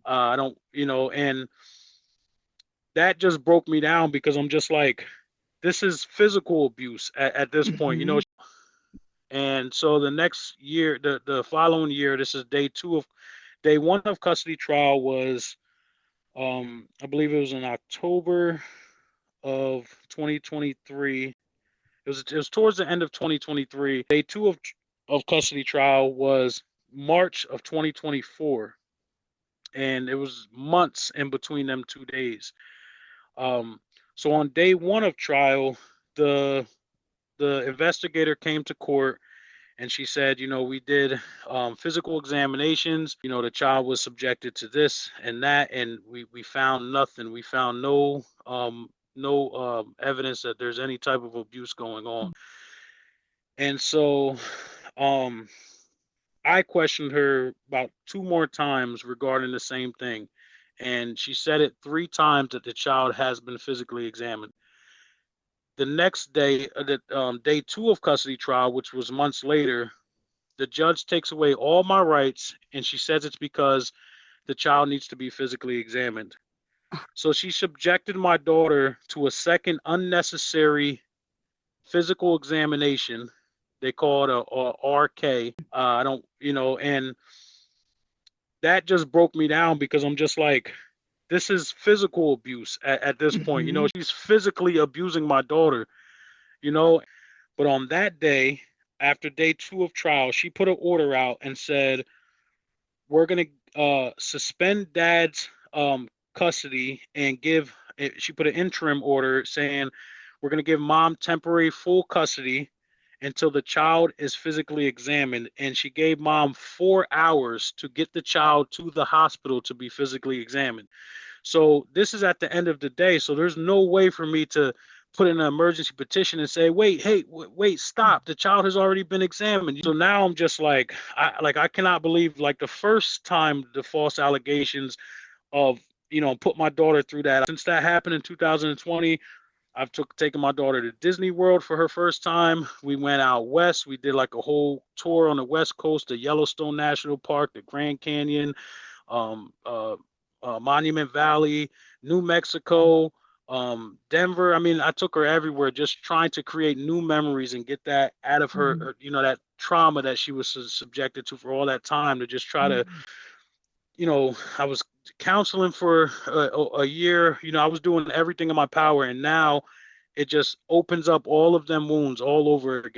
I don't, and that just broke me down because I'm just like, this is physical abuse at this point, Hmm. And so the next year, the following year, this is day one of custody trial was, I believe it was in October of 2023. It was towards the end of 2023. Day two of custody trial was March of 2024, and it was months in between them 2 days. Um, so on day one of trial, the the investigator came to court and she said, we did physical examinations. The child was subjected to this and that, and we found nothing. We found no evidence that there's any type of abuse going on. And so, um, I questioned her about two more times regarding the same thing, and she said it three times that the child has been physically examined. The next day, day two of custody trial, which was months later, the judge takes away all my rights, and she says it's because the child needs to be physically examined. So she subjected my daughter to a second unnecessary physical examination. They call it a RK. I don't, and that just broke me down because I'm just like, this is physical abuse at this point. Hmm. She's physically abusing my daughter, you know. But on that day, after day two of trial, she put an order out and said, we're going to suspend dad's custody and she put an interim order saying, we're going to give mom temporary full custody until the child is physically examined. And she gave mom 4 hours to get the child to the hospital to be physically examined. So this is at the end of the day. So there's no way for me to put in an emergency petition and say, wait, hey, wait, stop. The child has already been examined. So now I'm just like, I cannot believe like the first time the false allegations of, put my daughter through that. Since that happened in 2020, I've taken my daughter to Disney World for her first time. We went out west. We did like a whole tour on the West Coast, the Yellowstone National Park, the Grand Canyon, um, uh, Monument Valley, New Mexico, Denver. I mean, I took her everywhere, just trying to create new memories and get that out of her, Hmm. that trauma that she was subjected to for all that time. To just try to, I was counseling for a year. I was doing everything in my power, and now it just opens up all of them wounds all over again.